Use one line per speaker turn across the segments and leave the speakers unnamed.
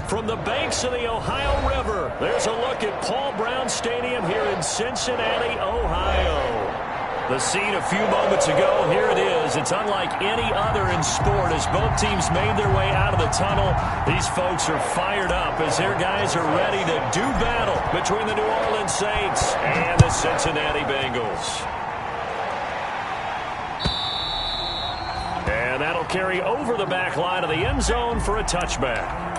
From the banks of the Ohio River, there's a look at Paul Brown Stadium here in Cincinnati, Ohio. The scene a few moments ago, here it is. It's unlike any other in sport as both teams made their way out of the tunnel. These folks are fired up as their guys are ready to do battle between the New Orleans Saints and the Cincinnati Bengals. And that'll carry over the back line of the end zone for a touchback.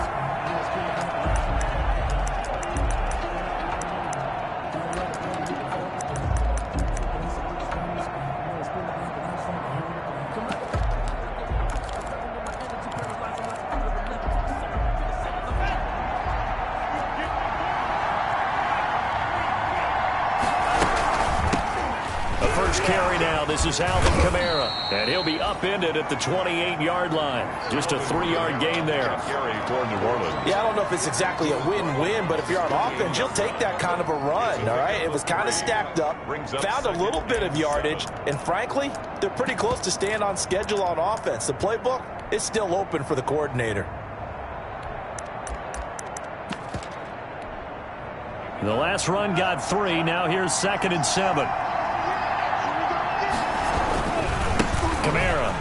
Carry now. This is Alvin Kamara, and he'll be upended at the 28-yard line. Just a 3-yard gain there.
Carry for New Orleans.
Yeah, I don't know if it's exactly a win-win, but if you're on offense, you'll take that kind of a run, all right? It was kind of stacked up, found a little bit of yardage, and frankly, they're pretty close to staying on schedule on offense. The playbook is still open for the coordinator.
The last run got 3. Now here's 2nd and 7. Kamara.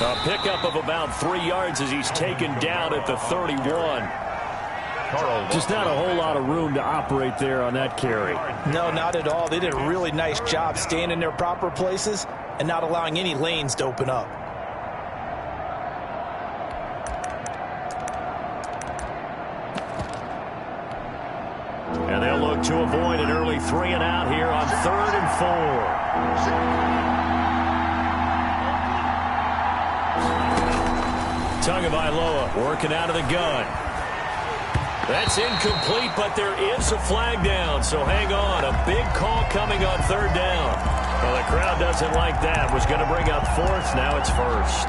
A pickup of about 3 yards as he's taken down at the 31. Just not a whole lot of room to operate there on that carry.
No, not at all. They did a really nice job staying in their proper places and not allowing any lanes to open up.
And they'll look to avoid an early 3 and out here on 3rd and 4. Tagovailoa working out of the gun. That's incomplete, but there is a flag down, so hang on. A big call coming on 3rd down. Well, the crowd doesn't like that. Was going to bring up 4th. Now it's 1st.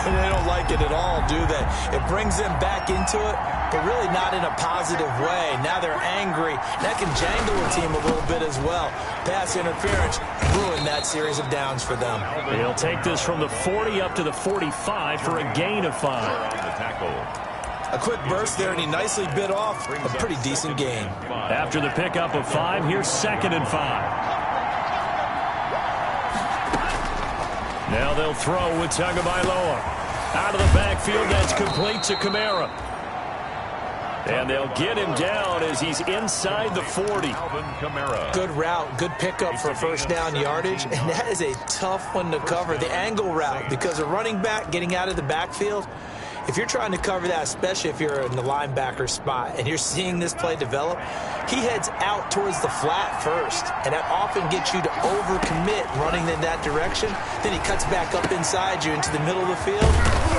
They don't like it at all, do they? It brings them back into it, but really not in a positive way. Now they're angry. That can jangle the team a little bit as well. Pass interference ruined that series of downs for them.
He'll take this from the 40 up to the 45 for a gain of 5.
A quick burst there, and he nicely bit off a pretty decent gain.
After the pickup of 5, here's 2nd and 5. Now they'll throw with Tagovailoa. Out of the backfield, that's complete to Kamara. And they'll get him down as he's inside the 40.
Good route, good pickup for 1st down yardage, and that is a tough one to cover, the angle route, because a running back getting out of the backfield, if you're trying to cover that, especially if you're in the linebacker spot and you're seeing this play develop, he heads out towards the flat first, and that often gets you to overcommit running in that direction. Then he cuts back up inside you into the middle of the field.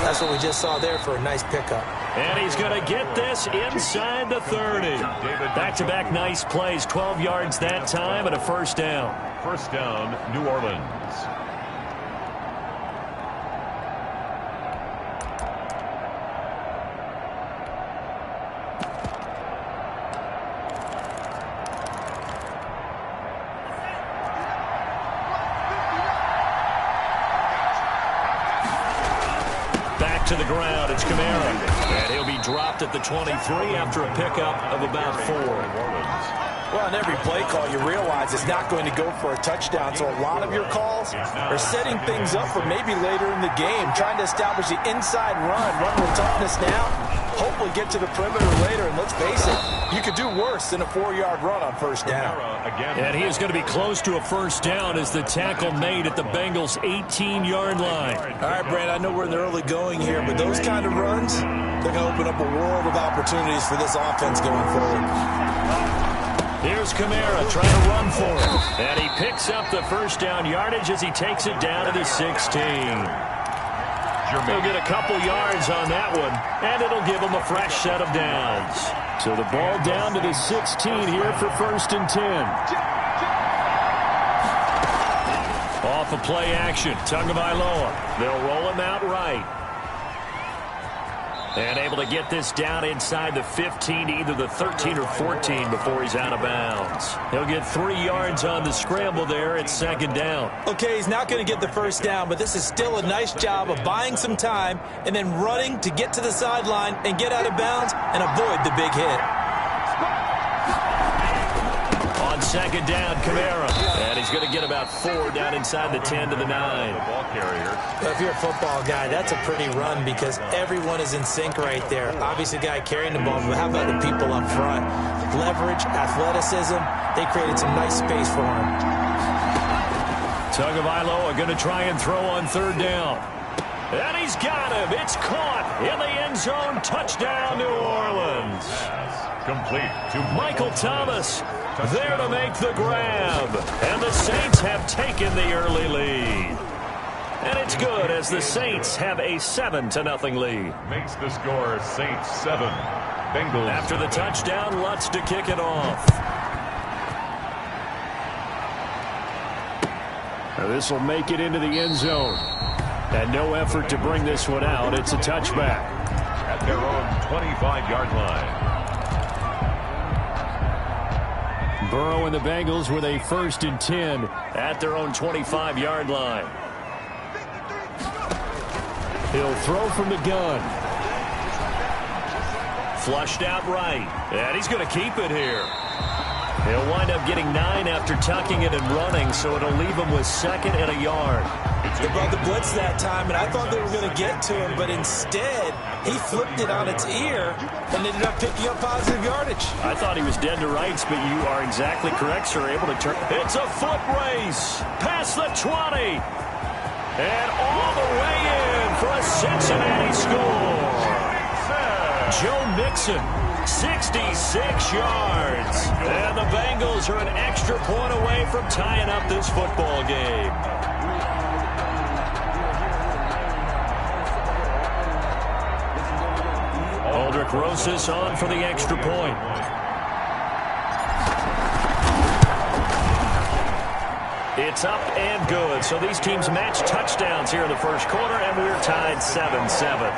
That's what we just saw there for a nice pickup.
And he's going to get this inside the 30. Back-to-back nice plays, 12 yards that time and a 1st down.
1st down, New Orleans.
To the ground, it's Kamara. And he'll be dropped at the 23 after a pickup of about 4.
Well, on every play call, you realize it's not going to go for a touchdown, so a lot of your calls are setting things up for maybe later in the game, trying to establish the inside run with toughness now, hopefully get to the perimeter later, and let's face it, you could do worse than a 4-yard run on 1st down.
And he is going to be close to a 1st down as the tackle made at the Bengals' 18-yard line.
All right, Brand, I know we're in the early going here, but those kind of runs, they're going to open up a world of opportunities for this offense going forward.
Here's Kamara trying to run for it. And he picks up the 1st down yardage as he takes it down to the 16. He'll get a couple yards on that one, and it'll give him a fresh set of downs. So the ball down to the 16 here for 1st and 10. Off a play action, Tagovailoa. They'll roll him out right. And able to get this down inside the 15, either the 13 or 14 before he's out of bounds. He'll get 3 yards on the scramble there. It's second down.
Okay, he's not going to get the first down, but this is still a nice job of buying some time and then running to get to the sideline and get out of bounds and avoid the big hit.
On second down, Kamara. And he's going to get about 4 down inside the 10 to the 9.
Ball carrier.
If you're a football guy, that's a pretty run because everyone is in sync right there. Obviously, the guy carrying the ball, but how about the people up front? Leverage, athleticism, they created some nice space for him.
Tagovailoa going to try and throw on third down. And he's got him. It's caught in the end zone. Touchdown, New Orleans.
Complete to
Michael Thomas there to make the grab. And the Saints have taken the early lead. And it's good as the Saints have a 7-0 lead.
Makes the score Saints 7. Bengals.
After the touchdown, Lutz to kick it off. Now this will make it into the end zone. And no effort to bring this one out. It's a touchback.
At their own 25-yard line.
Burrow and the Bengals with a 1st and 10 at their own 25-yard line. He'll throw from the gun. Flushed out right. And he's going to keep it here. He'll wind up getting 9 after tucking it and running, so it'll leave him with 2nd and a yard.
They brought the blitz that time, and I thought they were going to get to him, but instead, he flipped it on its ear and ended up picking up positive yardage.
I thought he was dead to rights, but you are exactly correct, sir. Able to turn. It's a foot race. Past the 20. And all the way in for a Cincinnati score. Joe Mixon, 66 yards. And the Bengals are an extra point away from tying up this football game. Aldrich Rosas on for the extra point. It's up and good. So these teams match touchdowns here in the first quarter, and we're tied 7-7.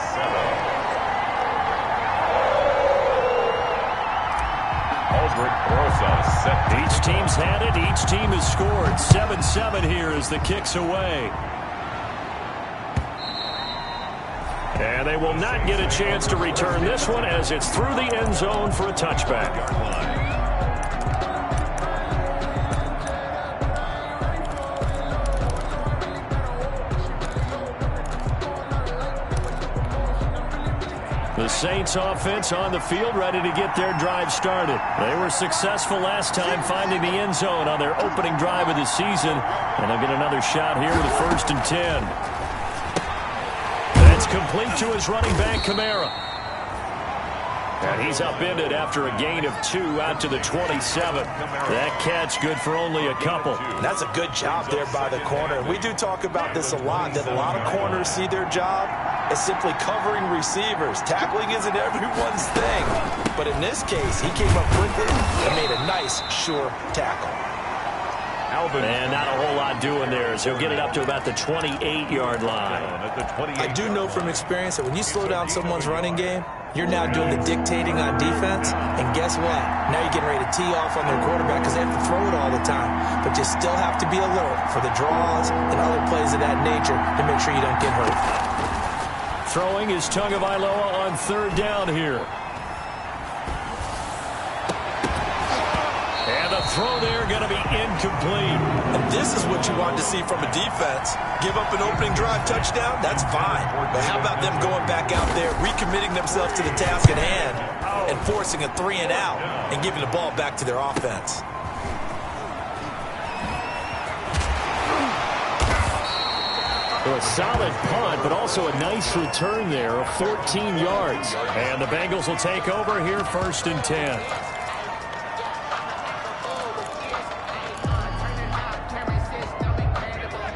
Each team's had it. Each team has scored. 7-7 here as the kick's away. And they will not get a chance to return this one as it's through the end zone for a touchback. The Saints offense on the field ready to get their drive started. They were successful last time finding the end zone on their opening drive of the season. And they'll get another shot here with a 1st and 10. That's complete to his running back, Kamara. And he's upended after a gain of 2 out to the 27. That catch good for only a couple.
That's a good job there by the corner. We do talk about this a lot, that a lot of corners see their job as simply covering receivers. Tackling isn't everyone's thing. But in this case, he came up quickly and made a nice, sure tackle.
And not a whole lot doing there as he'll get it up to about the 28-yard line.
I do know from experience that when you slow down someone's running game, you're now doing the dictating on defense. And guess what? Now you're getting ready to tee off on their quarterback because they have to throw it all the time. But you still have to be alert for the draws and other plays of that nature to make sure you don't get hurt.
Throwing is Tagovailoa on 3rd down here. And the throw there going to be incomplete.
And this is what you want to see from a defense. Give up an opening drive touchdown, that's fine. But how about them going back out there, recommitting themselves to the task at hand, and forcing a 3 and out, and giving the ball back to their offense.
A solid punt, but also a nice return there of 14 yards. And the Bengals will take over here 1st and 10.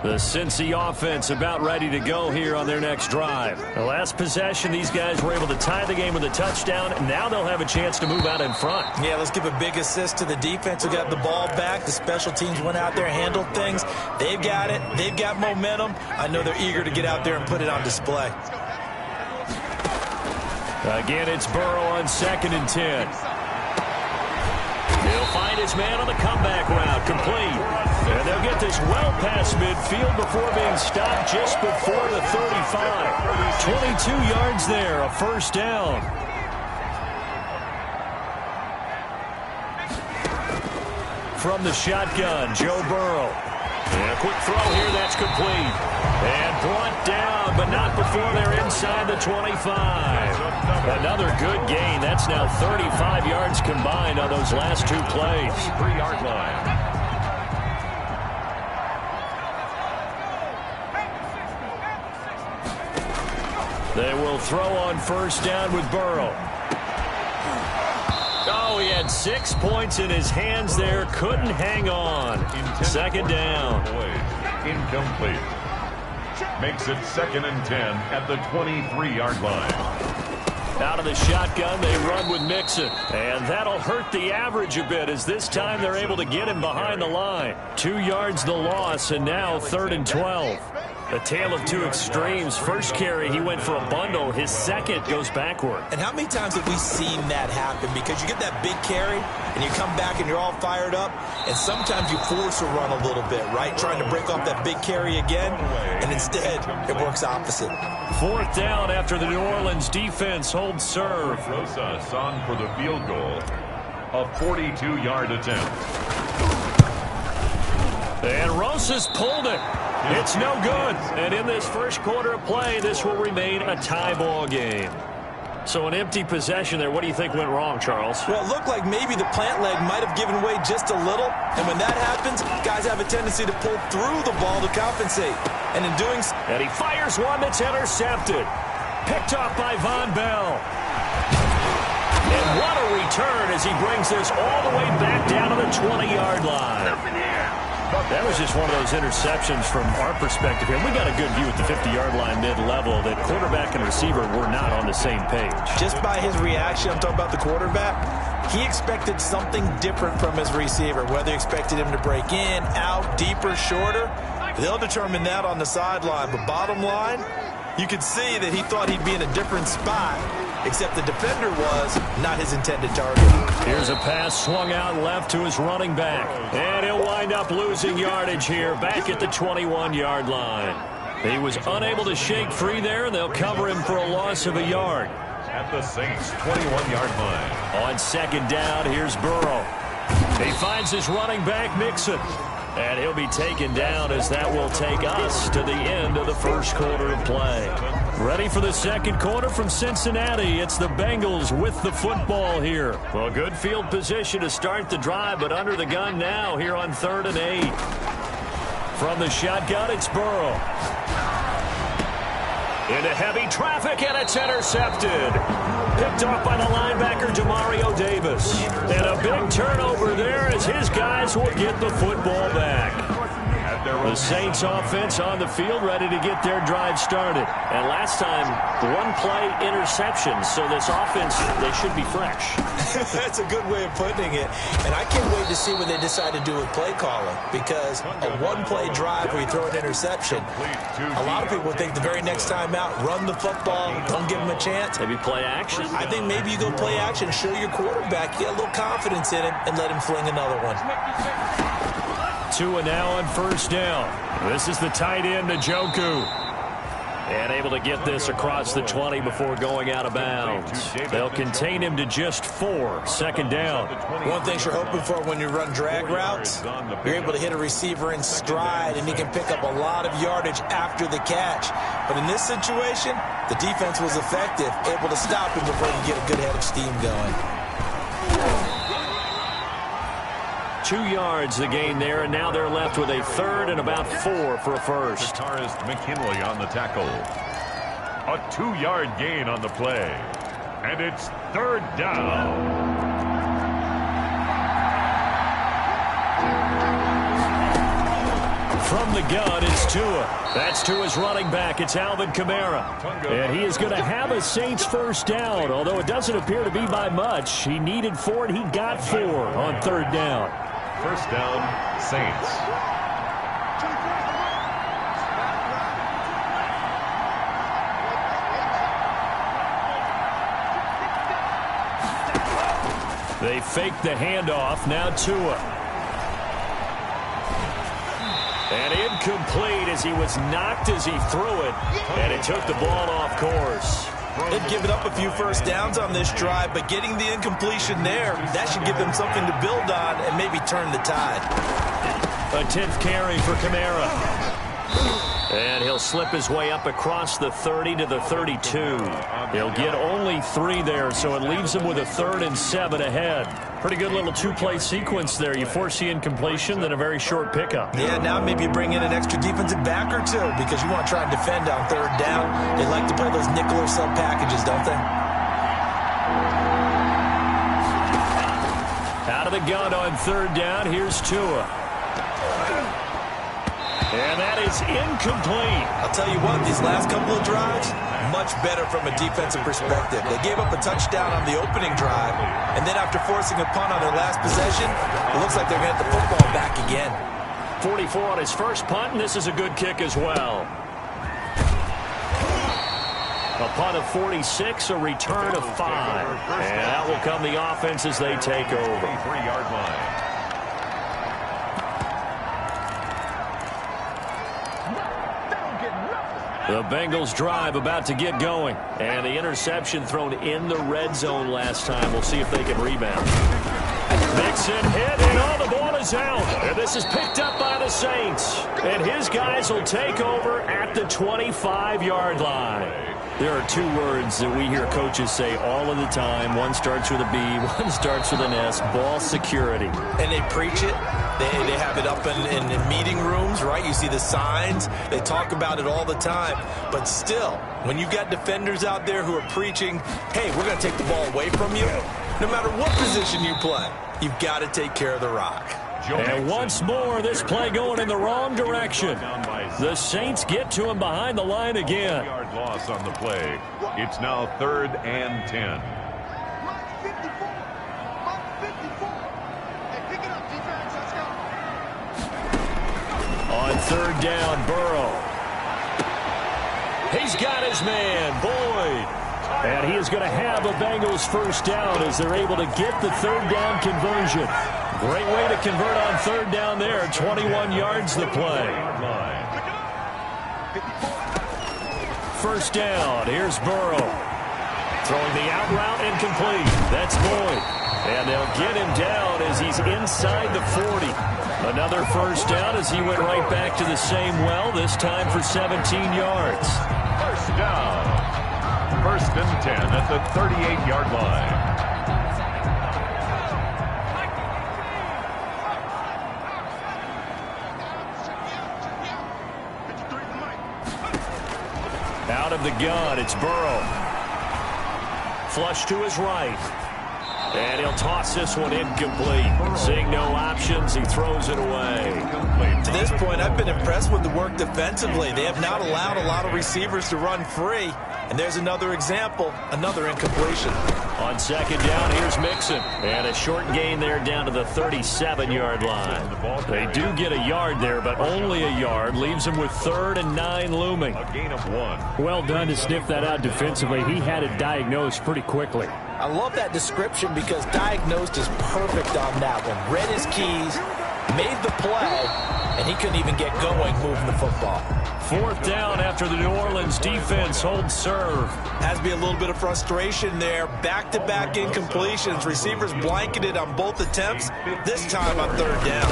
The Cincy offense about ready to go here on their next drive. The last possession, these guys were able to tie the game with a touchdown. Now they'll have a chance to move out in front.
Yeah, let's give a big assist to the defense who got the ball back. The special teams went out there, handled things. They've got it. They've got momentum. I know they're eager to get out there and put it on display.
Again, it's Burrow on 2nd and 10. He'll find his man on the comeback route, complete. And they'll get this well past midfield before being stopped just before the 35. 22 yards there, a first down. From the shotgun, Joe Burrow. And a quick throw here, that's complete. And brought down, but not before they're inside the 25. Another good gain. That's now 35 yards combined on those last 2 plays.
3-yard line.
They will throw on first down with Burrow. Oh, he had 6 points in his hands there. Couldn't hang on. 2nd down.
Incomplete. Makes it 2nd and 10 at the 23-yard line.
Out of the shotgun, they run with Mixon. And that'll hurt the average a bit as this time they're able to get him behind the line. 2 yards the loss, and now 3rd and 12. A tale of two extremes. First carry, he went for a bundle. His second goes backward.
And how many times have we seen that happen? Because you get that big carry, and you come back and you're all fired up, and sometimes you force a run a little bit, right? Trying to break off that big carry again, and instead it works opposite.
4th down after the New Orleans defense holds serve.
Rosas on for the field goal. A 42-yard attempt.
And Rosas pulled it. It's no good. And in this first quarter of play, this will remain a tie ball game. So an empty possession there. What do you think went wrong, Charles?
Well, it looked like maybe the plant leg might have given way just a little. And when that happens, guys have a tendency to pull through the ball to compensate. And in doing so...
And he fires one that's intercepted. Picked off by Von Bell. And what a return as he brings this all the way back down to the 20-yard line. That was just one of those interceptions from our perspective here. We got a good view at the 50-yard line mid-level that quarterback and receiver were not on the same page.
Just by his reaction, I'm talking about the quarterback, he expected something different from his receiver, whether he expected him to break in, out, deeper, shorter. They'll determine that on the sideline. But bottom line, you could see that he thought he'd be in a different spot, except the defender was not his intended target.
Here's a pass swung out left to his running back. And he'll wind up losing yardage here back at the 21-yard line. He was unable to shake free there, and they'll cover him for a loss of a yard.
At the Saints' 21-yard line.
On 2nd down, here's Burrow. He finds his running back, Mixon. And he'll be taken down as that will take us to the end of the first quarter of play. Ready for the second quarter from Cincinnati. It's the Bengals with the football here. Well, good field position to start the drive, but under the gun now here on 3rd and 8. From the shotgun, it's Burrow. Into heavy traffic, and it's intercepted. Picked off by the linebacker, Demario Davis. And a big turnover there as his guys will get the football back. The Saints offense on the field ready to get their drive started. And last time, 1-play interception. So this offense, they should be fresh.
That's a good way of putting it. And I can't wait to see what they decide to do with play calling. Because a 1-play drive where you throw an interception, a lot of people think the very next time out, run the football, don't give them a chance.
Maybe play action.
I think maybe you go play action, show your quarterback, get a little confidence in him, and let him fling another one.
2 and now on first down. This is the tight end, Njoku. And able to get this across the 20 before going out of bounds. They'll contain him to just 4. 2nd down.
One thing you're hoping for when you run drag routes, you're able to hit a receiver in stride, and he can pick up a lot of yardage after the catch. But in this situation, the defense was effective, able to stop him before he get a good head of steam going.
2 yards the gain there, and now they're left with a 3rd and about 4 for a first.
Guitarist McKinley on the tackle. A 2-yard gain on the play. And it's 3rd down.
From the gun, it's Tua. That's Tua's running back. It's Alvin Kamara. And he is going to have a Saints first down, although it doesn't appear to be by much. He needed 4, and he got 4 on 3rd down.
First down, Saints.
They fake the handoff. Now Tua. And incomplete as he was knocked as he threw it. And it took the ball off course.
They've given up a few first downs on this drive, but getting the incompletion there, that should give them something to build on and maybe turn the tide.
A 10th carry for Kamara. And he'll slip his way up across the 30 to the 32. He'll get only 3 there, so it leaves him with a 3rd and 7 ahead. Pretty good little 2-play sequence there. You force the incompletion, then a very short pickup.
Yeah, now maybe you bring in an extra defensive back or 2 because you want to try and defend on 3rd down. They like to play those nickel or sub packages, don't they?
Out of the gun on 3rd down, here's Tua. And that is incomplete.
I'll tell you what, these last couple of drives, much better from a defensive perspective. They gave up a touchdown on the opening drive, and then after forcing a punt on their last possession, it looks like they're going to get the football back again.
44 on his first punt, and this is a good kick as well. A punt of 46, a return of 5. And that will come the offense as they take over.
3-yard line.
The Bengals drive about to get going. And the interception thrown in the red zone last time. We'll see if they can rebound. Mixon hit, and all the ball is out. And this is picked up by the Saints. And his guys will take over at the 25-yard line. There are 2 words that we hear coaches say all of the time. One starts with a B, one starts with an S, ball security.
And they preach it. They have it up in meeting rooms, right? You see the signs. They talk about it all the time. But still, when you've got defenders out there who are preaching, hey, we're going to take the ball away from you, no matter what position you play, you've got to take care of the rock.
And once more, this play going in the wrong direction. The Saints get to him behind the line again.
3-yard loss on the play. It's now 3rd and 10.
On 3rd down, Burrow. He's got his man, Boyd. And he is going to have a Bengals first down as they're able to get the 3rd down conversion. Great way to convert on 3rd down there. 21 yards the play. First down. Here's Burrow. Throwing the out route incomplete. That's Boyd. And they'll get him down as he's inside the 40. Another first down as he went right back to the same well, this time for 17 yards.
First down. 1st and 10 at the 38-yard line.
Out of the gun, it's Burrow. Flush to his right. And he'll toss this one incomplete. Seeing no options, he throws it away.
To this point, I've been impressed with the work defensively. They have not allowed a lot of receivers to run free. And there's another example, another incompletion.
On 2nd down, here's Mixon. And a short gain there down to the 37-yard line. They do get a yard there, but only a yard. Leaves them with 3rd and 9 looming.
A gain of 1.
Well done to sniff that out defensively. He had it diagnosed pretty quickly.
I love that description because diagnosed is perfect on that one. Read his keys, made the play, and he couldn't even get going moving the football.
4th down after the New Orleans defense holds serve.
Has to be a little bit of frustration there. Back-to-back incompletions. Receivers blanketed on both attempts, this time on 3rd down.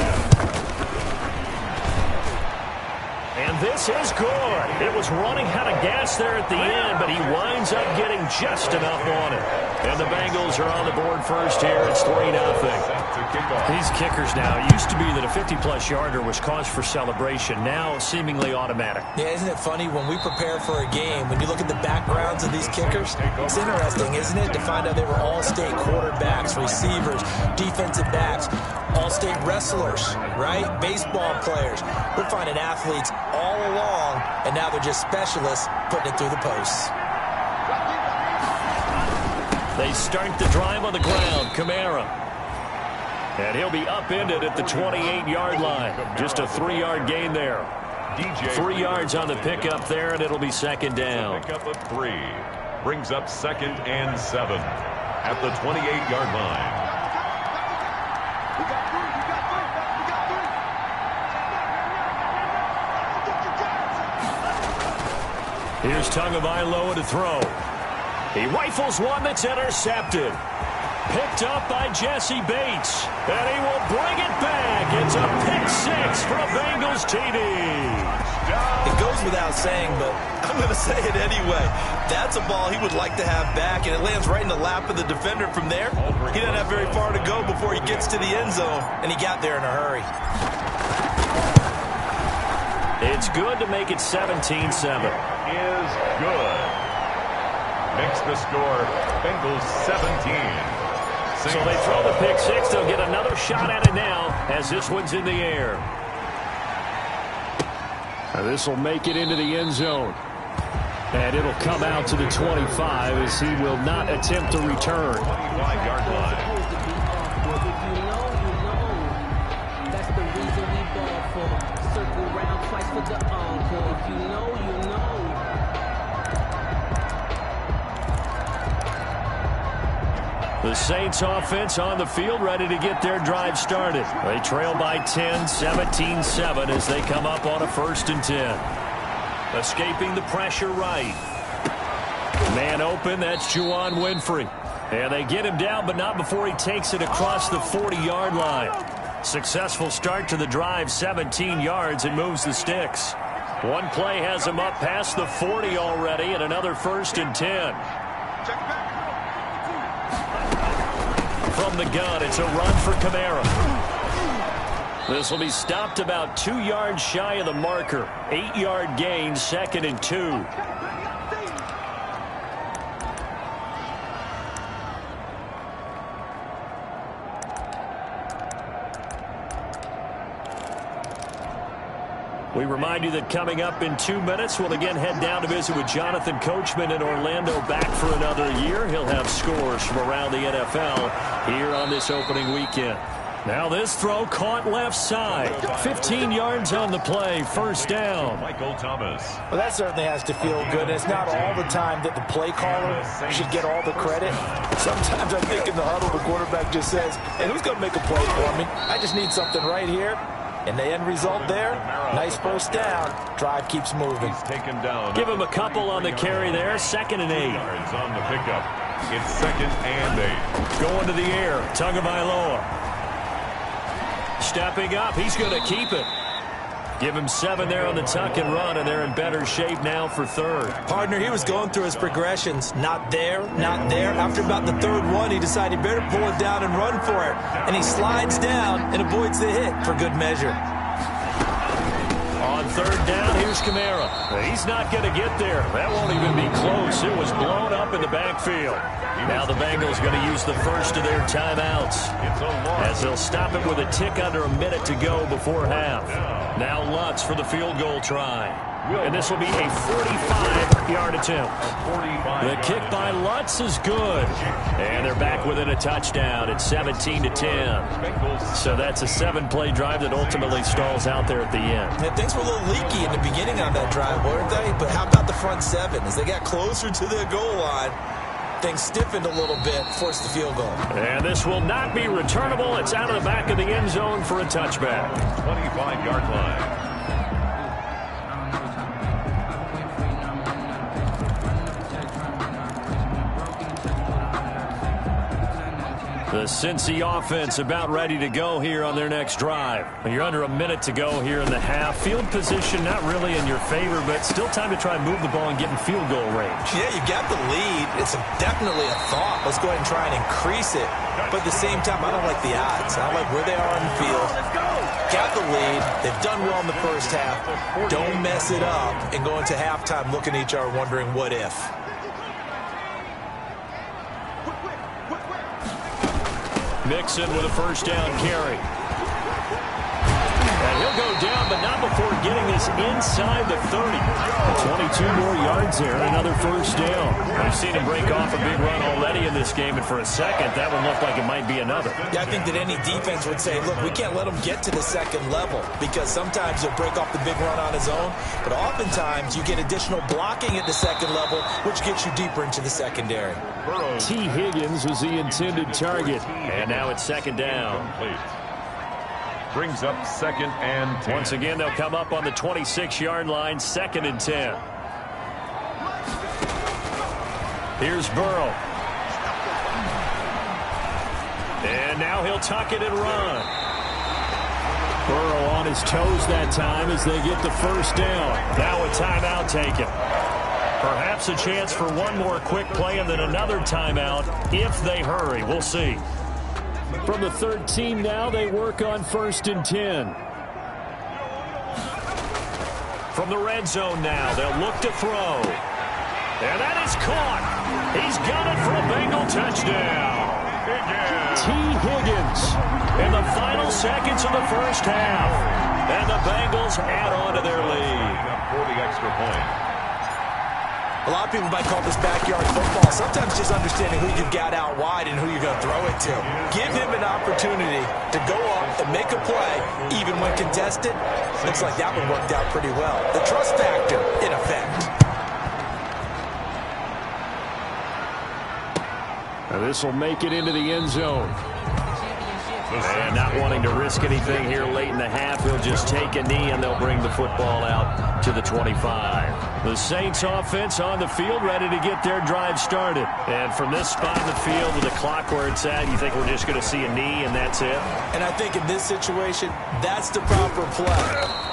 And this is good. It was running out of gas there at the end, but he winds up getting just enough on it. And the Bengals are on the board first here. It's 3-0. These kickers now, it used to be that a 50-plus yarder was cause for celebration. Now seemingly automatic.
Yeah, isn't it funny when we prepare for a game, when you look at the backgrounds of these kickers, it's interesting, isn't it, to find out they were all-state quarterbacks, receivers, defensive backs, all-state wrestlers, right? Baseball players. We're finding athletes all along, and now they're just specialists putting it through the posts.
They start the drive on the ground. Kamara. And he'll be upended at the 28-yard line. Just a 3-yard gain there. 3 yards on the pickup there, and it'll be 2nd down.
Pickup of 3. Brings up 2nd and 7 at the 28-yard line.
Here's Tagovailoa to throw. He rifles one that's intercepted. Picked up by Jesse Bates. And he will bring it back. It's a pick-6 for a Bengals TD.
It goes without saying, but I'm going to say it anyway. That's a ball he would like to have back, and it lands right in the lap of the defender from there. He doesn't have very far to go before he gets to the end zone, and he got there in a hurry.
It's good to make it 17-7.
Is good. Makes the score Bengals 17.
So they throw the pick-6. They'll get another shot at it now as this one's in the air. This will make it into the end zone. And it'll come out to the 25 as he will not attempt to return.
25-yard line.
That's the reason we ball for. Circle round twice for the encore. If you know, you know.
The Saints offense on the field ready to get their drive started. They trail by 10, 17-7 as they come up on a 1st and 10. Escaping the pressure right. Man open, that's Juwan Winfrey. And they get him down, but not before he takes it across the 40-yard line. Successful start to the drive, 17 yards, and moves the sticks. One play has him up past the 40 already, and another 1st and 10. From the gun, it's a run for Kamara. This will be stopped about 2 yards shy of the marker. 8-yard gain, 2nd and 2. We remind you that coming up in 2 minutes, we'll again head down to visit with Jonathan Coachman in Orlando, back for another year. He'll have scores from around the NFL here on this opening weekend. Now this throw caught left side. 15 yards on the play, 1st down.
Michael Thomas.
Well, that certainly has to feel good. And it's not all the time that the play caller should get all the credit. Sometimes I think in the huddle, the quarterback just says, hey, who's going to make a play for me? I just need something right here. And the end result there, nice 1st down. Drive keeps moving.
He's taken down.
Give him a couple on the carry there. 2nd and 8.
Yards on the pickup. It's 2nd and 8.
Going to the air. Tagovailoa. Stepping up. He's going to keep it. Give him 7 there on the tuck and run, and they're in better shape now for 3rd.
Partner, he was going through his progressions. Not there, not there. After about the 3rd one, he decided he better pull it down and run for it. And he slides down and avoids the hit for good measure.
On 3rd down, here's Kamara. He's not going to get there. That won't even be close. It was blown up in the backfield. Now the Bengals going to use the first of their timeouts as they'll stop it with a tick under a minute to go before half. Now Lutz for the field goal try. And this will be a 45-yard attempt. The kick by Lutz is good. And they're back within a touchdown. It's 17-10. So that's a 7-play drive that ultimately stalls out there at the end.
And things were a little leaky in the beginning on that drive, weren't they? But how about the front 7? As they got closer to the goal line, things stiffened a little bit, forced the field goal.
And this will not be returnable. It's out of the back of the end zone for a touchback.
25-yard line.
The Cincy offense about ready to go here on their next drive. You're under a minute to go here in the half. Field position not really in your favor, but still time to try and move the ball and get in field goal range.
Yeah, you got the lead. It's definitely a thought. Let's go ahead and try and increase it. But at the same time, I don't like the odds. I like where they are on the field. Got the lead. They've done well in the first half. Don't mess it up and go into halftime looking at each other wondering what if.
Mixon with a 1st down carry. And he'll go down, but not before getting this inside the 30. 22 more yards there, another 1st down. We've seen him break off a big run already in this game, and for a second, that one looked like it might be another.
Yeah, I think that any defense would say, look, we can't let him get to the 2nd level because sometimes he'll break off the big run on his own, but oftentimes you get additional blocking at the 2nd level, which gets you deeper into the secondary.
T. Higgins was the intended target, and now it's 2nd down.
Brings up 2nd and 10.
Once again, they'll come up on the 26-yard line, 2nd and 10. Here's Burrow. And now he'll tuck it and run. Burrow on his toes that time as they get the first down. Now a timeout taken. Perhaps a chance for one more quick play and then another timeout if they hurry. We'll see. From the 13 now, they work on 1st and 10. From the red zone now, they'll look to throw. And that is caught. He's got it for a Bengal touchdown. T. Higgins in the final seconds of the first half. And the Bengals add on to their lead.
For the extra point.
A lot of people might call this backyard football. Sometimes just understanding who you've got out wide and who you're going to throw it to. Give him an opportunity to go up and make a play, even when contested. Looks like that one worked out pretty well. The trust factor, in effect.
Now this will make it into the end zone. And not wanting to risk anything here late in the half, he'll just take a knee and they'll bring the football out to the 25. The Saints offense on the field, ready to get their drive started. And from this spot in the field with the clock where it's at, you think we're just going to see a knee and that's it?
And I think in this situation, that's the proper play.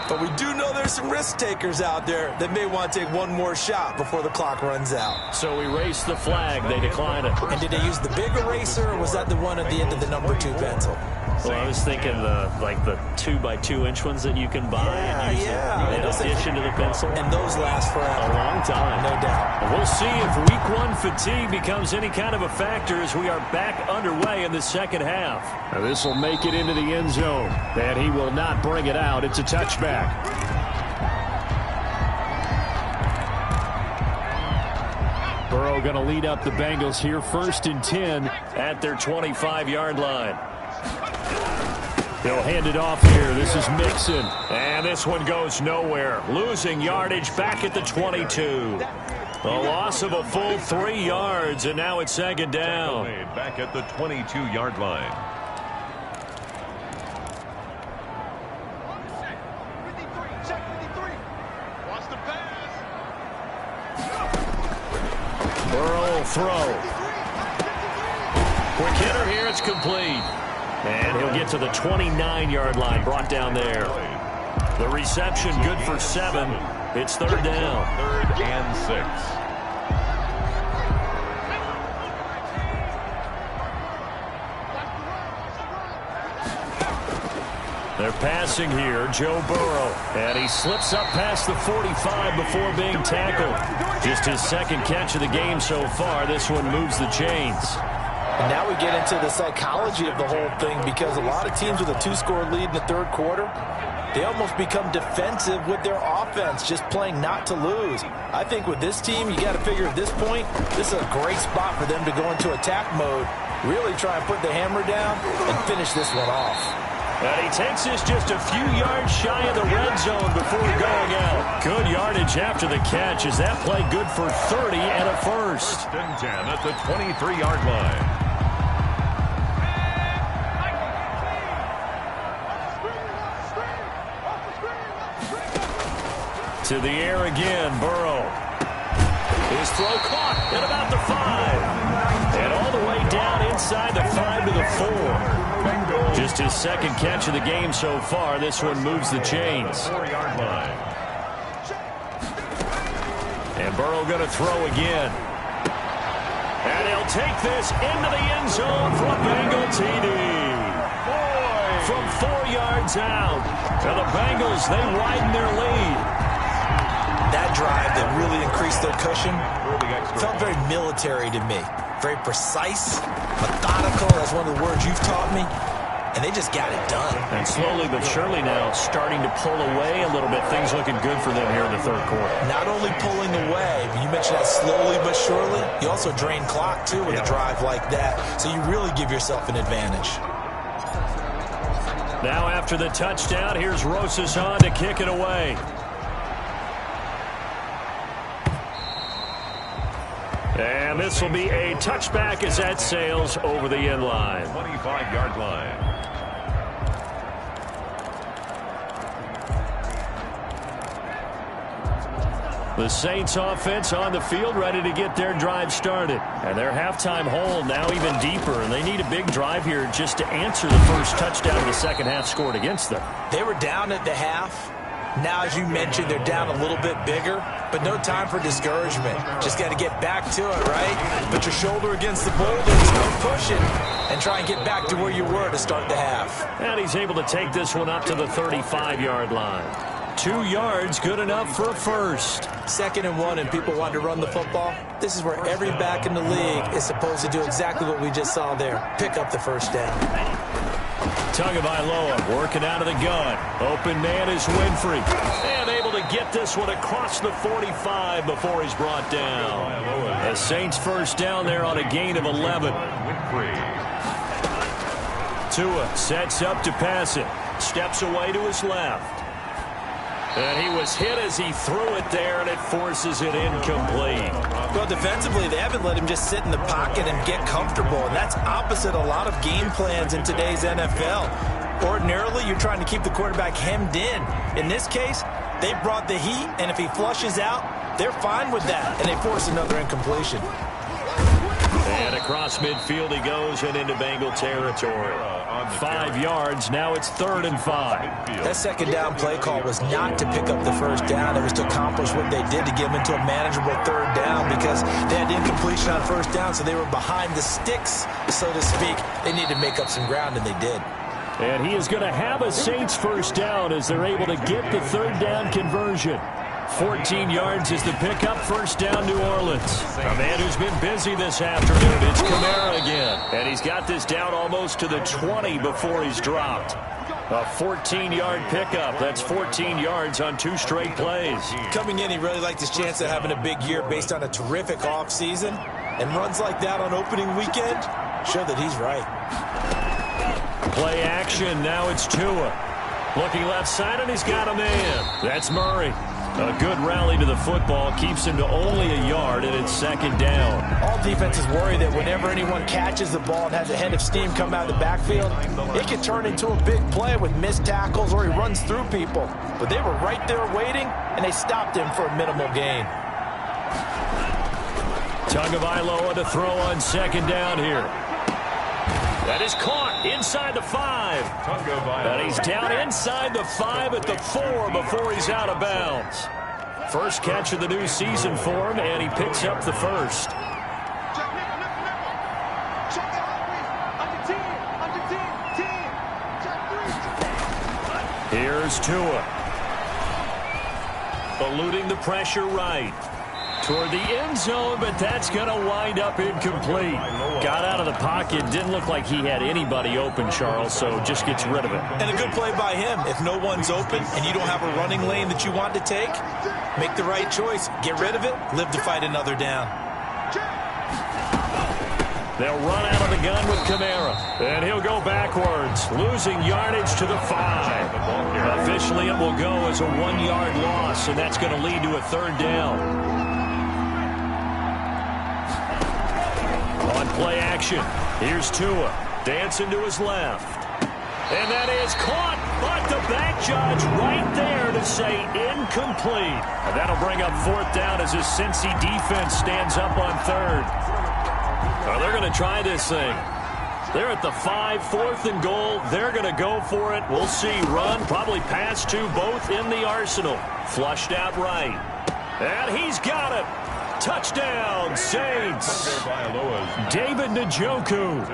But we do know there's some risk takers out there that may want to take one more shot before the clock runs out.
So erase the flag. They decline it.
And did they use the big eraser, or was that the one at the end of the number 2 pencil?
Well, I was thinking like the 2x2-inch ones that you can buy and use in addition to the pencil.
And those last forever.
A long time.
No doubt.
We'll see if Week 1 fatigue becomes any kind of a factor as we are back underway in the second half. Now this will make it into the end zone. And he will not bring it out. It's a touchback. Burrow going to lead up the Bengals here 1st and 10 at their 25-yard line. He'll hand it off here. This is Mixon. And this one goes nowhere. Losing yardage back at the 22. A loss of a full 3 yards, and now it's 2nd down.
Back at the 22-yard line.
Burrow will throw. Quick hitter here. It's complete. And he'll get to the 29-yard line, brought down there. The reception good for 7. It's 3rd down.
3rd and 6.
They're passing here, Joe Burrow. And he slips up past the 45 before being tackled. Just his 2nd catch of the game so far. This one moves the chains.
And now we get into the psychology of the whole thing, because a lot of teams with a 2-score lead in the 3rd quarter, they almost become defensive with their offense, just playing not to lose. I think with this team, you got to figure at this point, this is a great spot for them to go into attack mode, really try and put the hammer down and finish this one off.
And he takes this just a few yards shy of the red zone before going out. Good yardage after the catch. Is that play good for 30 and a first?
1st and 10 at the 23-yard line.
To the air again, Burrow. His throw caught at about the 5. And all the way down inside the 5 to the 4. Just his 2nd catch of the game so far. This one moves the chains.
4-yard line.
And Burrow going to throw again. And he'll take this into the end zone for a Bengal TD. From 4 yards out. And the Bengals, they widen their lead.
That drive that really increased their cushion felt very military to me. Very precise, methodical. That's one of the words you've taught me. And they just got it done.
And slowly but surely now starting to pull away a little bit. Things looking good for them here in the 3rd quarter.
Not only pulling away, but you mentioned that slowly but surely. You also drain clock, too, with a drive like that. So you really give yourself an advantage.
Now after the touchdown, here's Rosas on to kick it away. And this will be a touchback as that sails over the end line.
25-yard line.
The Saints offense on the field ready to get their drive started. And their halftime hole now even deeper, and they need a big drive here just to answer the first touchdown of the second half scored against them.
They were down at the half. Now, as you mentioned, they're down a little bit bigger, but no time for discouragement. Just got to get back to it, right? Put your shoulder against the boulders, keep pushing, and try and get back to where you were to start the half.
And he's able to take this one up to the 35-yard line. 2 yards, good enough for a first.
2nd and 1, and people want to run the football. This is where every back in the league is supposed to do exactly what we just saw there. Pick up the first down.
Tagovailoa working out of the gun. Open man is Winfrey. And able to get this one across the 45 before he's brought down. The Saints first down there on a gain of 11. Tua sets up to pass it. Steps away to his left. And he was hit as he threw it there, and it forces it incomplete.
Well, defensively, they haven't let him just sit in the pocket and get comfortable, and that's opposite a lot of game plans in today's NFL. Ordinarily, you're trying to keep the quarterback hemmed in. In this case, they brought the heat, and if he flushes out, they're fine with that, and they force another incompletion.
And across midfield he goes and into Bengal territory. 5 yards, now it's 3rd and 5.
That second down play call was not to pick up the first down. It was to accomplish what they did to get them into a manageable 3rd down because they had incompletion on first down, so they were behind the sticks, so to speak. They needed to make up some ground, and they did.
And he is going to have a Saints first down as they're able to get the 3rd down conversion. 14 yards is the pickup, first down New Orleans. A man who's been busy this afternoon, it's Kamara again. And he's got this down almost to the 20 before he's dropped. A 14-yard pickup. That's 14 yards on 2 straight plays.
Coming in, he really liked his chance of having a big year based on a terrific offseason. And runs like that on opening weekend show that he's right.
Play action, now it's Tua. Looking left side, and he's got a man. That's Murray. A good rally to the football keeps him to only a yard, and it's 2nd down.
All defenses worry that whenever anyone catches the ball and has a head of steam come out of the backfield, it can turn into a big play with missed tackles or he runs through people. But they were right there waiting, and they stopped him for a minimal gain.
Tagovailoa to throw on 2nd down here. That is caught inside the 5. And he's down inside the 5 at the 4 before he's out of bounds. First catch of the new season for him, and he picks up the first. Here's Tua. Eluding the pressure right. Toward the end zone, but that's going to wind up incomplete. Got out of the pocket. Didn't look like he had anybody open, Charles, so just gets rid of it.
And a good play by him. If no one's open and you don't have a running lane that you want to take, make the right choice. Get rid of it. Live to fight another down.
They'll run out of the gun with Kamara. And he'll go backwards, losing yardage to the 5. Officially, it will go as a 1-yard loss, and that's going to lead to a 3rd down. On play action, here's Tua, dancing to his left. And that is caught, but the back judge right there to say incomplete. And that'll bring up 4th down as his Cincy defense stands up on 3rd. Well, they're going to try this thing. They're at the 5, 4th and goal. They're going to go for it. We'll see. Run, probably pass to both in the arsenal. Flushed out right. And he's got it. Touchdown, Saints. David Njoku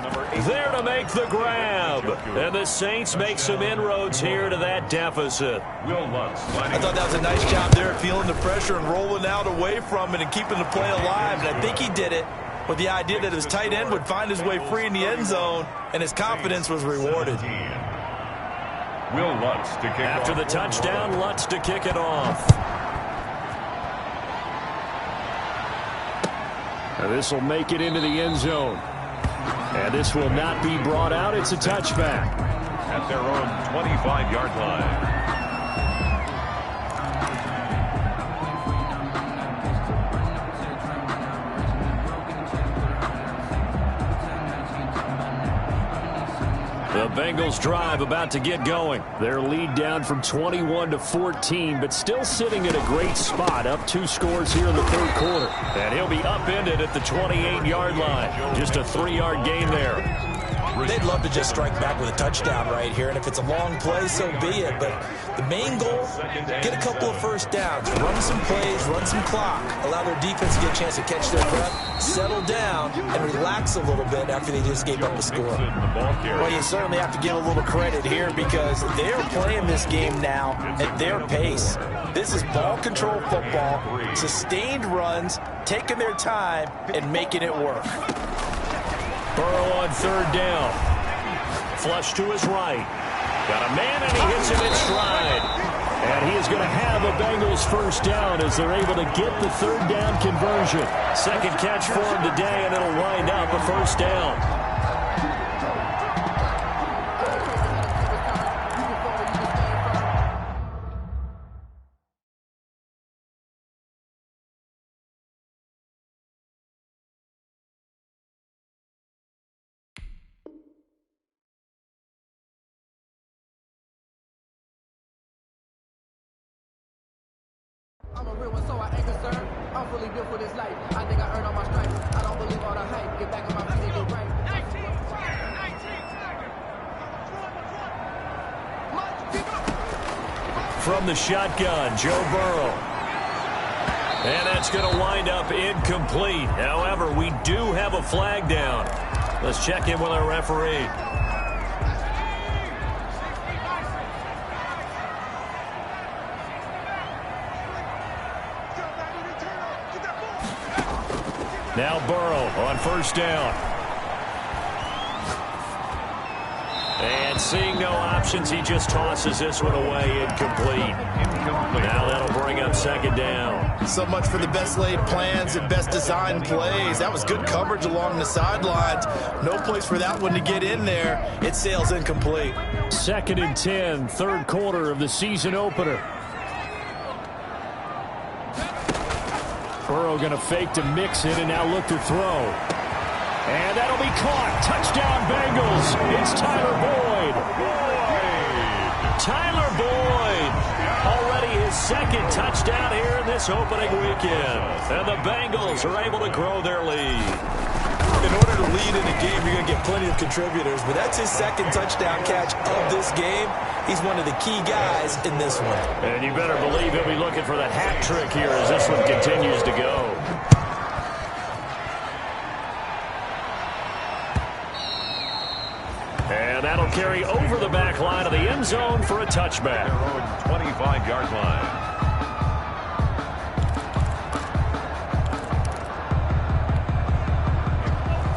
there to make the grab. And the Saints make some inroads here to that deficit.
I thought that was a nice job there, feeling the pressure and rolling out away from it and keeping the play alive. And I think he did it with the idea that his tight end would find his way free in the end zone, and his confidence was rewarded.
After the touchdown, Lutz to kick it off. This will make it into the end zone. And this will not be brought out. It's a touchback.
At their own 25-yard line.
The Bengals drive about to get going. Their lead down from 21 to 14, but still sitting at a great spot, up 2 scores here in the third quarter. And he'll be upended at the 28-yard line. Just a 3-yard gain there.
They'd love to just strike back with a touchdown right here, and if it's a long play, so be it. But the main goal, get a couple of first downs, run some plays, run some clock, allow their defense to get a chance to catch their breath, settle down, and relax a little bit after they just gave up a score.
Well, you certainly have to give a little credit here because they're playing this game now at their pace. This is ball control football, sustained runs, taking their time, and making it work.
Burrow on third down. Flush to his right. Got a man, and he hits him in stride. And he is going to have a Bengals first down as they're able to get the third down conversion. Second catch for him today, and it'll wind up a first down.
I'm a real one, so I ain't concerned. I'm fully built for this life. I think I earned all my stripes. I don't believe all the hype. Get back on my feet and get right.
From the shotgun, Joe Burrow. And that's going to wind up incomplete. However, we do have a flag down. Let's check in with our referee. Now Burrow on first down. And seeing no options, he just tosses this one away, incomplete. Now that'll bring up second down.
So much for the best laid plans and best designed plays. That was good coverage along the sidelines. No place for that one to get in there. It sails incomplete.
2nd and 10, third quarter of the season opener. Burrow going to fake to mix it and now look to throw. And that'll be caught. Touchdown Bengals. It's Tyler Boyd. Tyler Boyd. Already his second touchdown here in this opening weekend. And the Bengals are able to grow their lead.
In order to lead in a game, you're going to get plenty of contributors, but that's his second touchdown catch of this game. He's one of the key guys in this one.
And you better believe he'll be looking for the hat trick here as this one continues to go. And that'll carry over the back line of the end zone for a touchback.
Their own 25-yard line.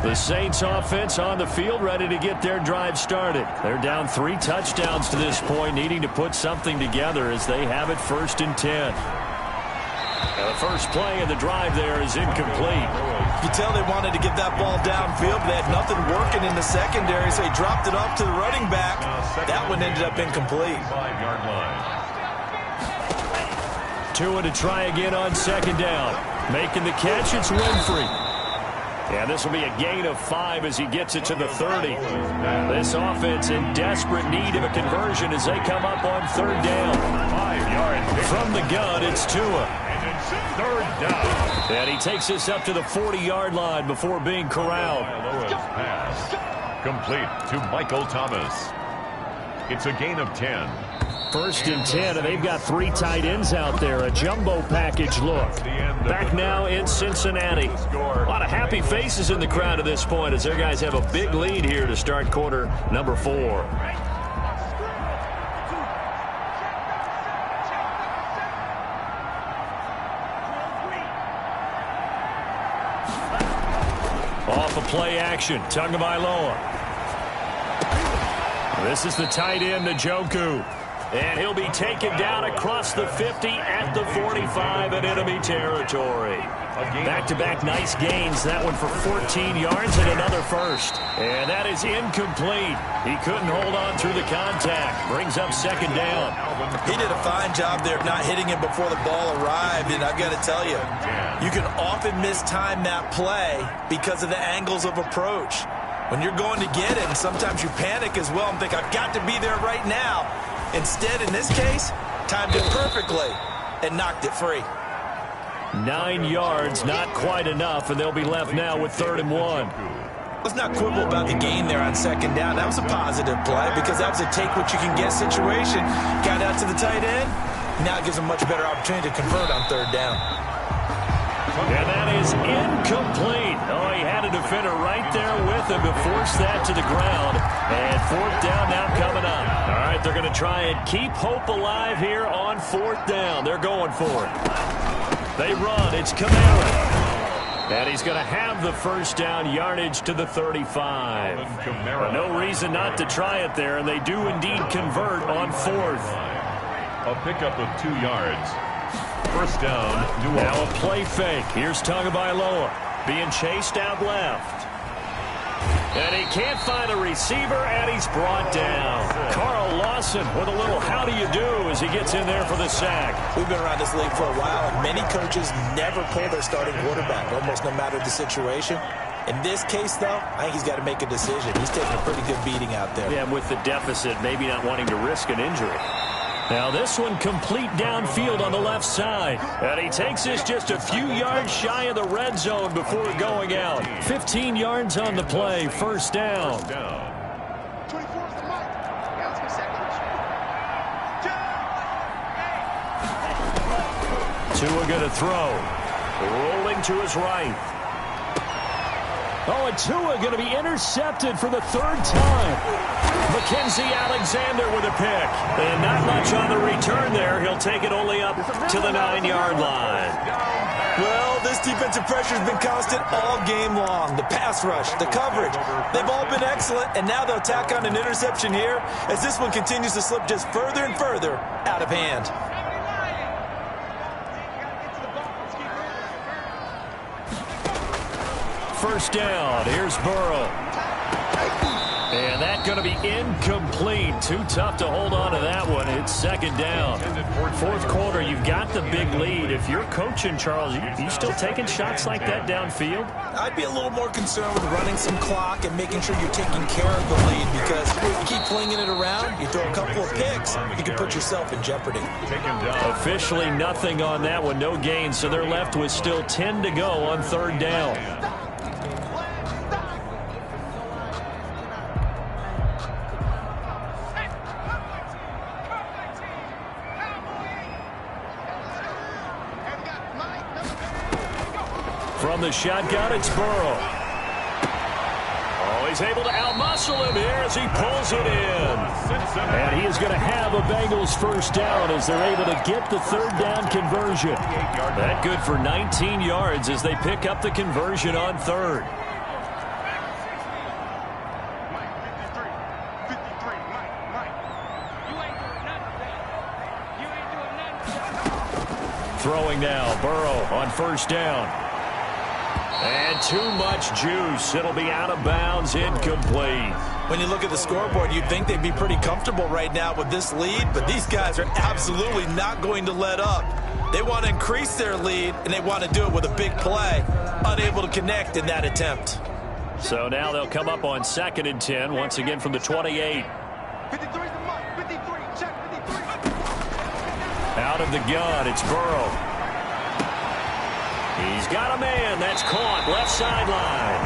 The Saints offense on the field, ready to get their drive started. They're down 3 touchdowns to this point, needing to put something together as they have it 1st and 10. Now the first play of the drive there is incomplete.
You tell they wanted to get that ball downfield, but they had nothing working in the secondary, so he dropped it off to the running back. That one ended up incomplete.
5-yard line.
Tua to try again on second down. Making the catch, it's Winfrey. Yeah, this will be a gain of 5 as he gets it to the 30. This offense in desperate need of a conversion as they come up on third down.
5 yards.
From the gun, it's Tua.
And it's third down.
And he takes this up to the 40-yard line before being corralled.
Pass. Complete to Michael Thomas. It's a gain of 10.
1st and 10, and they've got 3 tight ends out there. A jumbo package look. Back now in Cincinnati. A lot of happy faces in the crowd at this point as their guys have a big lead here to start quarter number 4. Off of play action, Tagovailoa. This is the tight end, Njoku. And he'll be taken down across the 50 at the 45 in enemy territory. Back-to-back nice gains. That one for 14 yards and another first. And that is incomplete. He couldn't hold on through the contact. Brings up second down.
He did a fine job there of not hitting him before the ball arrived. And I've got to tell you, you can often mistime that play because of the angles of approach.
when you're going to get it, and sometimes you panic as well and think, I've got to be there right now. Instead, in this case, timed it perfectly and knocked it free.
9 yards, not quite enough, and they'll be left now with 3rd and 1.
Let's not quibble about the gain there on 2nd down. That was a positive play because that was a take-what-you-can-get situation. Got out to the tight end. Now it gives them much better opportunity to convert on 3rd down.
And that is incomplete. Oh, he had a defender right there with him to force that to the ground. And 4th down now coming up. All right, they're going to try and keep hope alive here on 4th down. They're going for it. They run. It's Kamara. And he's going to have the 1st down, yardage to the 35. No reason not to try it there, and they do indeed convert on 4th.
A pickup of 2 yards. 1st down, New Orleans.
Now a play fake. Here's Tagovailoa being chased out left. And he can't find a receiver, and he's brought down. Carl Lawson with a little how do you do as he gets in there for the sack.
We've been around this league for a while, and many coaches never pull their starting quarterback, almost no matter the situation. In this case, though, I think he's got to make a decision. He's taking a pretty good beating out there.
Yeah, with the deficit, maybe not wanting to risk an injury. Now this one complete downfield on the left side. And he takes this just a few yards shy of the red zone before going out. 15 yards on the play, 1st down. Tua going to throw. Rolling to his right. Oh, and Tua going to be intercepted for the 3rd time. Mackenzie Alexander with a pick. And not much on the return there. He'll take it only up to the 9-yard line.
Well, this defensive pressure has been constant all game long. The pass rush, the coverage, they've all been excellent. And now they'll tack on an interception here as this one continues to slip just further and further out of hand.
1st down. Here's Burrow. And that's going to be incomplete. Too tough to hold on to that one. It's 2nd down. 4th quarter, you've got the big lead. If you're coaching, Charles, you still taking shots like that downfield?
I'd be a little more concerned with running some clock and making sure you're taking care of the lead because if you keep flinging it around, you throw a couple of picks, you can put yourself in jeopardy.
Officially nothing on that one, no gain, so they're left with still 10 to go on 3rd down. From the shotgun, it's Burrow. Oh, he's able to outmuscle him here as he pulls it in. And he is going to have a Bengals 1st down as they're able to get the 3rd down conversion. That good for 19 yards as they pick up the conversion on 3rd. Throwing now, Burrow on 1st down. And too much juice. It'll be out of bounds, incomplete.
When you look at the scoreboard, you'd think they'd be pretty comfortable right now with this lead, but these guys are absolutely not going to let up. They want to increase their lead, and they want to do it with a big play. Unable to connect in that attempt.
So now they'll come up on 2nd and 10, once again from the 28.
53 check 53.
Out of the gun, it's Burrow. He's got a man. That's caught. Left sideline.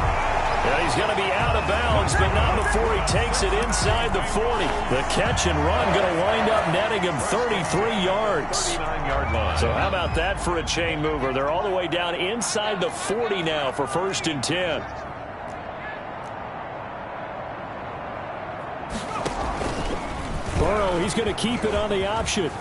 Yeah, he's going to be out of bounds, but not before he takes it inside the 40. The catch and run going to wind up netting him 33 yards. So how about that for a chain mover? They're all the way down inside the 40 now for 1st and 10. Burrow, he's going to keep it on the option.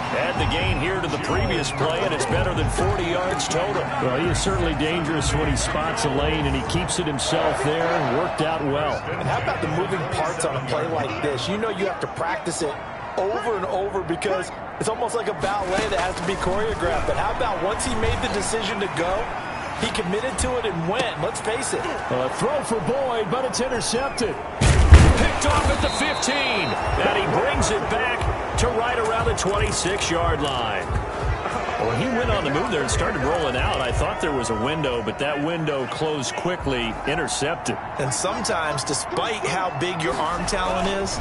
Add the gain here to the previous play, and it's better than 40 yards total. Well, he is certainly dangerous when he spots a lane, and he keeps it himself there and worked out well.
And how about the moving parts on a play like this? You know you have to practice it over and over because it's almost like a ballet that has to be choreographed. But how about once he made the decision to go, he committed to it and went. Let's face it.
Well, a throw for Boyd, but it's intercepted. Picked off at the 15, and he brings it back to right around the 26-yard line. When he went on the move there and started rolling out, I thought there was a window, but that window closed quickly, intercepted.
And sometimes, despite how big your arm talent is,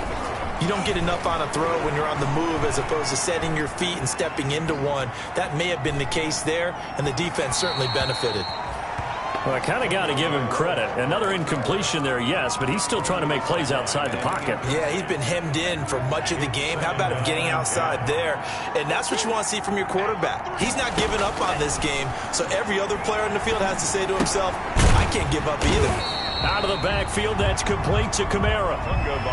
you don't get enough on a throw when you're on the move as opposed to setting your feet and stepping into one. That may have been the case there, and the defense certainly benefited.
Well, I kind of got to give him credit. Another incompletion there, yes, but he's still trying to make plays outside the pocket.
Yeah, he's been hemmed in for much of the game. How about him getting outside there? And that's what you want to see from your quarterback. He's not giving up on this game, so every other player in the field has to say to himself, I can't give up either.
Out of the backfield, that's complete to Kamara.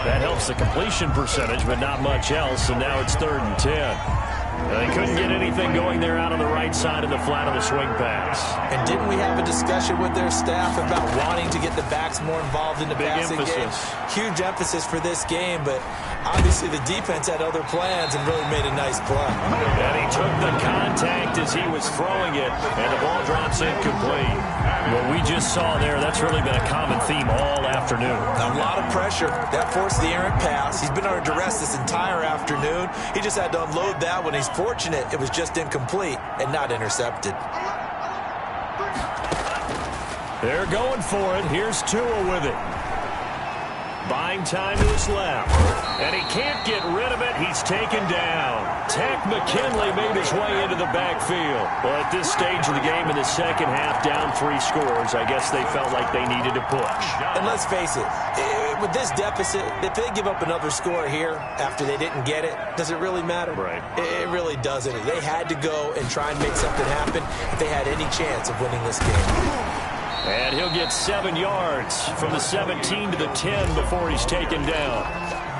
That helps the completion percentage, but not much else, and now it's 3rd and 10. They couldn't get anything going there out on the right side of the flat of the swing pass.
And didn't we have a discussion with their staff about wanting to get the backs more involved in the passing game? Huge emphasis for this game, but obviously the defense had other plans and really made a nice play.
And he took the contact as he was throwing it, and the ball drops incomplete. What we just saw there, that's really been a common theme all afternoon.
A lot of pressure. That forced the errant pass. He's been under duress this entire afternoon. He just had to unload that when he's fortunate it was just incomplete and not intercepted.
They're going for it. Here's Tua with it. Buying time to his left. And he can't get rid of it. He's taken down. Tech McKinley made his way into the backfield. Well, at this stage of the game in the second half, down 3 scores, I guess they felt like they needed to push.
And let's face it, with this deficit, if they give up another score here after they didn't get it, does it really matter?
Right.
It really doesn't. They had to go and try and make something happen if they had any chance of winning this game.
And he'll get 7 yards from the 17 to the 10 before he's taken down.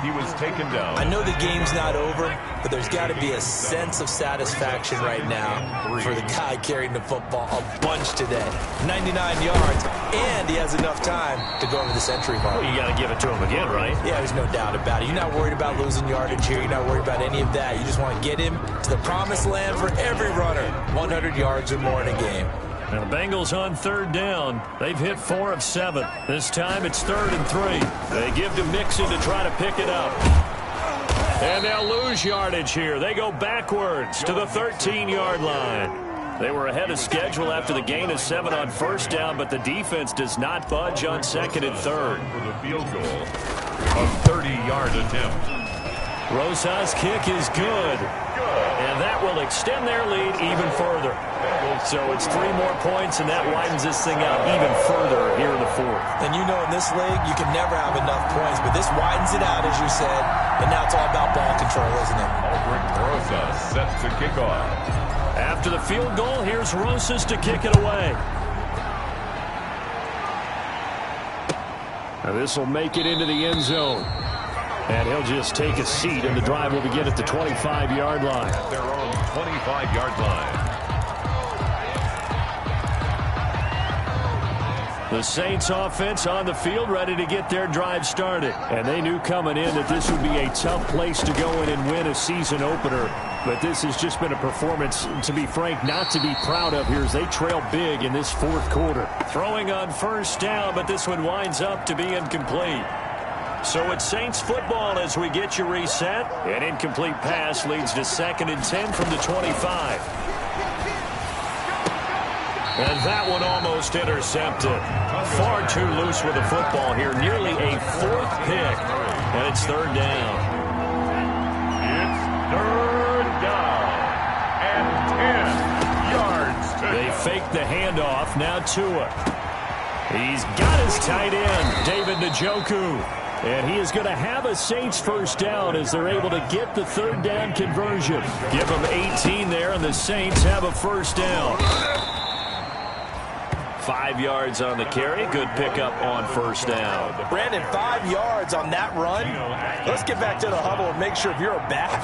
He was taken down.
I know the game's not over, but there's got to be a sense of satisfaction right now for the guy carrying the football a bunch today. 99 yards, and he has enough time to go over the century mark.
Well, you got to give it to him again, right?
Yeah, there's no doubt about it. You're not worried about losing yardage here. You're not worried about any of that. You just want to get him to the promised land for every runner. 100 yards or more in a game.
Now the Bengals on 3rd down. They've hit 4 of 7. This time it's 3rd and 3. They give to Mixon to try to pick it up. And they'll lose yardage here. They go backwards to the 13-yard line. They were ahead of schedule after the gain of 7 on 1st down, but the defense does not budge on 2nd and 3rd.
For the field goal, a 30-yard attempt.
Rosa's kick is good. And that will extend their lead even further. So it's 3 more points, and that widens this thing out even further here in the 4th.
And you know in this league, you can never have enough points, but this widens it out, as you said, and now it's all about ball control, isn't it?
Albert Rosa set to kick off.
After the field goal, here's Rosas to kick it away. Now this will make it into the end zone. And he'll just take a seat, and the drive will begin at the 25-yard line.
At their own 25-yard line.
The Saints offense on the field ready to get their drive started. And they knew coming in that this would be a tough place to go in and win a season opener. But this has just been a performance, to be frank, not to be proud of here as they trail big in this 4th quarter. Throwing on 1st down, but this one winds up to be incomplete. So it's Saints football as we get you reset. An incomplete pass leads to 2nd and 10 from the 25. And that one almost intercepted. Far too loose with the football here. Nearly a 4th pick. And it's 3rd down.
It's 3rd down. And 10 yards.
They fake the handoff. Now Tua. He's got his tight end, David Njoku. And he is going to have a Saints 1st down as they're able to get the 3rd down conversion. Give them 18 there, and the Saints have a 1st down. 5 yards on the carry. Good pickup on 1st down.
Brandon, 5 yards on that run. Let's get back to the huddle and make sure if you're a back,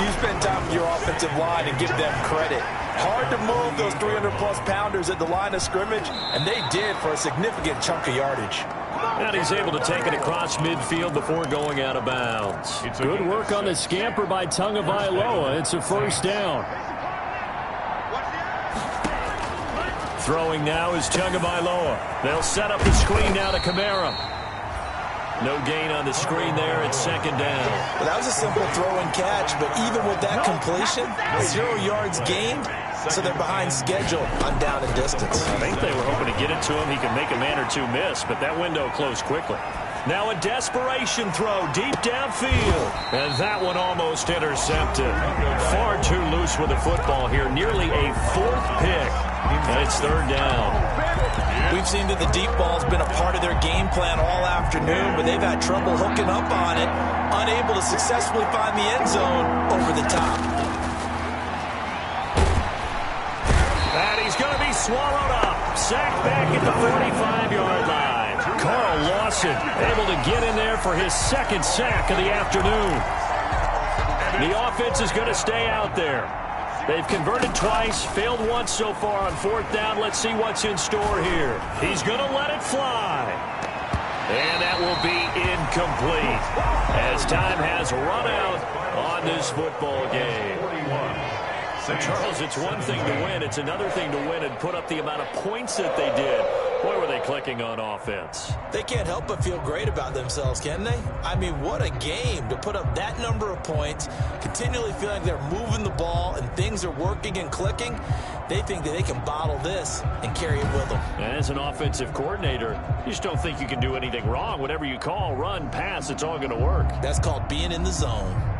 you spend time with your offensive line and give them credit. Hard to move those 300-plus pounders at the line of scrimmage, and they did for a significant chunk of yardage.
And he's able to take it across midfield before going out of bounds. Good work on the scamper by Tagovailoa. It's a 1st down. Throwing now is Tagovailoa. They'll set up the screen now to Kamara. No gain on the screen there. It's 2nd down.
Well, that was a simple throw and catch, but even with that completion, 0 yards gained, so they're behind schedule on down and distance.
I think they were hoping to get it to him. He could make a man or two miss, but that window closed quickly. Now a desperation throw deep downfield. And that one almost intercepted. Far too loose with the football here. Nearly a fourth pick. And it's third down.
We've seen that the deep ball's been a part of their game plan all afternoon, but they've had trouble hooking up on it, unable to successfully find the end zone over the top.
And he's going to be swallowed up. Sacked back at the 45-yard line. Carl Lawson able to get in there for his second sack of the afternoon. The offense is going to stay out there. They've converted twice, failed once so far on fourth down. Let's see what's in store here. He's going to let it fly. And that will be incomplete as time has run out on this football game. Charles, it's one thing to win. It's another thing to win and put up the amount of points that they did. Boy, were they clicking on offense.
They can't help but feel great about themselves, can they? I mean, what a game to put up that number of points, continually feel like they're moving the ball and things are working and clicking. They think that they can bottle this and carry it with them.
As an offensive coordinator, you just don't think you can do anything wrong. Whatever you call, run, pass, it's all going to work.
That's called being in the zone.